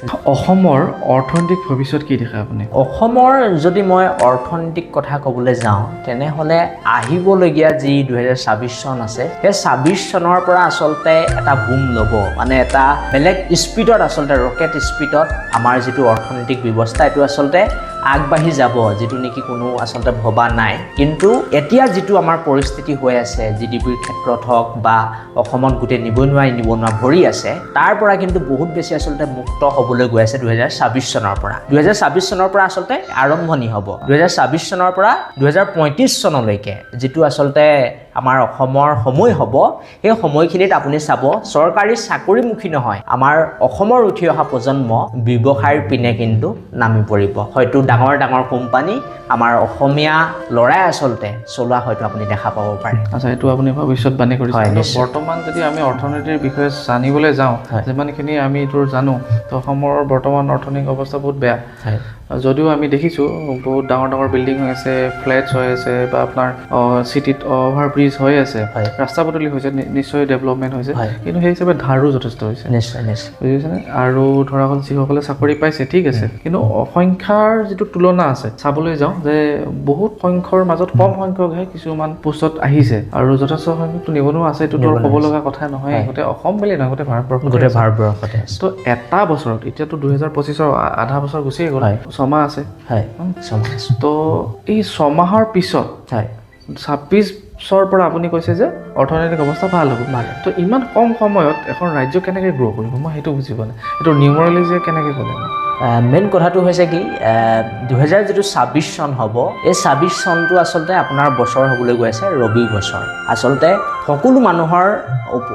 অসমৰ অৰ্থনৈতিক ভৱিষ্যত কি দেখে আপুনি? অসমৰ যদি মই অৰ্থনৈতিক কথা ক'বলৈ যাওঁ তেনেহ'লে আহিবলগীয়া যি 2026 চন আছে সেই 26 চনৰ পৰা আচলতে এটা বুম ল'ব, মানে এটা বেলেগ স্পীডত আচলতে ৰকেট স্পীডত আমাৰ যিটো অৰ্থনৈতিক ব্যৱস্থা এইটো আচলতে আগবাঢ়ি যাব, যিটো নেকি কোনো আচলতে ভবা নাই। কিন্তু এতিয়া যিটো আমাৰ পৰিস্থিতি হৈ আছে GDPৰ ক্ষেত্ৰত হওক বা অসমত গোটেই নিবনুৱা ভৰি আছে, তাৰ পৰা কিন্তু বহুত বেছি আচলতে মুক্ত হ'বলৈ গৈ আছে 2026 চনৰ পৰা। 2026 চনৰ পৰা আচলতে আৰম্ভণি হ'ব। 2026 চনৰ পৰা 2035 চনলৈকে যিটো আচলতে আমাৰ অসমৰ সময় হ'ব, সেই সময়খিনিত আপুনি চাব চৰকাৰী চাকৰিমুখী নহয়, আমাৰ অসমৰ উঠি অহা প্ৰজন্ম ব্যৱসায়ৰ পিনে কিন্তু নামি পৰিব। হয়তো ডাঙৰ ডাঙৰ কোম্পানী আমাৰ অসমীয়া ল'ৰাই আচলতে চলোৱা হয়তো আপুনি দেখা পাব পাৰে। আচ্ছা, এইটো আপুনি ভৱিষ্যতবাণী কৰিছে। বৰ্তমান যদি আমি অৰ্থনীতিৰ বিষয়ে জানিবলৈ যাওঁ, যিমানখিনি আমি এইটো জানো, তো অসমৰ বৰ্তমান অৰ্থনৈতিক অৱস্থা বহুত বেয়া। যদিও আমি দেখিছোঁ বহুত ডাঙৰ ডাঙৰ বিল্ডিং হৈ আছে, ফ্লেটছ হৈ আছে, বা আপোনাৰ চিটিত অভাৰ ব্ৰিজ হৈ আছে, ৰাস্তা পদূলি হৈছে, নিশ্চয় ডেভেলপমেণ্ট হৈছে, কিন্তু সেই হিচাপে ধাৰো যথেষ্ট হৈছে। নিশ্চয় নিশ্চয় বুজিছেনে? আৰু ধৰা হ'ল যিসকলে চাকৰি পাইছে ঠিক আছে, কিন্তু সংখ্যাৰ যিটো তুলনা আছে চাবলৈ যাওঁ যে বহুত সংখ্যৰ মাজত কম সংখ্যকহে কিছুমান পোষ্টত আহিছে, আৰু যথেষ্ট সংখ্যকটো নিবনুৱা আছে। এইটোতো ক'ব লগা কথা নহয়, গোটেই অসম বুলি নহয়, গোটেই ভাৰতবৰ্ষতে। তো এটা বছৰত এতিয়াতো 2025ৰ আধা বছৰ গুচিয়ে গ'ল, 6 মাহ আছে। তো এই 6 মাহৰ পিছত 26ৰ পৰা আপুনি কৈছে যে অৰ্থনৈতিক অৱস্থা ভাল হ'ব। তো ইমান কম সময়ত এখন ৰাজ্য কেনেকৈ গ্ৰ' কৰিব, মই সেইটো বুজি পোৱা নাই। এইটো নিউমেৰলি যে কেনেকৈ ক'লে মেইন কথাটো হৈছে কি, 2026 চন হ'ব, এই 26 চনটো আচলতে আপোনাৰ বছৰ হ'বলৈ গৈ আছে ৰবি বছৰ। আচলতে সকলো মানুহৰ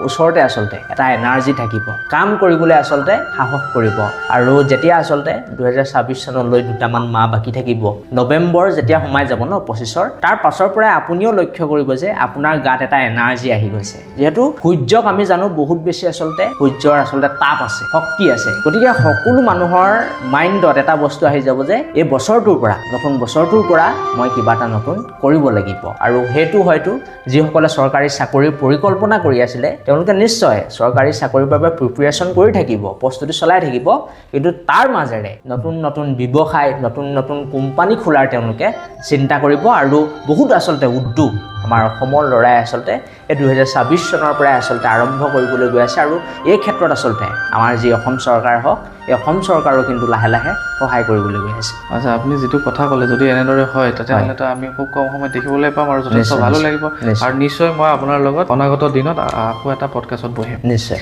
ওচৰতে আচলতে এটা এনাৰ্জি থাকিব, কাম কৰিবলৈ আচলতে সাহস কৰিব। আৰু যেতিয়া আচলতে 2026 চনলৈ দুটামান মাহ বাকী থাকিব, নৱেম্বৰ যেতিয়া সোমাই যাব ন 25ৰ, তাৰ পাছৰ পৰাই আপুনিও লক্ষ্য কৰিব যে আপোনাৰ গাত এটা এনাৰ্জি আহি গৈছে। যিহেতু সূৰ্যক আমি জানো বহুত বেছি আচলতে সূৰ্যৰ আচলতে তাপ আছে, শক্তি আছে। গতিকে সকলো মানুহৰ মাইণ্ডত এটা বস্তু আহি যাব যে এই বছৰটোৰ পৰা, নতুন বছৰটোৰ পৰা মই কিবা এটা নতুন কৰিব লাগিব। আৰু সেইটো হয়তো যিসকলে চৰকাৰী চাকৰিৰ পৰিকল্পনা কৰি আছিলে তেওঁলোকে নিশ্চয় চৰকাৰী চাকৰিৰ বাবে প্ৰিপেৰেশ্যন কৰি থাকিব, প্ৰস্তুতি চলাই থাকিব, কিন্তু তাৰ মাজেৰে নতুন নতুন ব্যৱসায়, নতুন নতুন কোম্পানী খোলাৰ তেওঁলোকে চিন্তা কৰিব। আৰু বহুত আচলতে উদ্যোগ আমাৰ অসমৰ ল'ৰাই আচলতে এই 2026 চনৰ পৰাই আচলতে আৰম্ভ কৰিবলৈ গৈ আছে। আৰু এই ক্ষেত্ৰত আচলতে আমাৰ যি অসম চৰকাৰ হওক, এই অসম চৰকাৰো কিন্তু লাহে লাহে সহায় কৰিবলৈ গৈ আছে। আচ্ছা, আপুনি যিটো কথা ক'লে যদি এনেদৰে হয় তেতিয়াহ'লেতো আমি খুব কম সময়ত দেখিবলৈ পাম আৰু যথেষ্ট ভালো লাগিব। আৰু নিশ্চয় মই আপোনাৰ লগত অনাগত দিনত আকৌ এটা পডকাষ্টত বহিম। নিশ্চয়।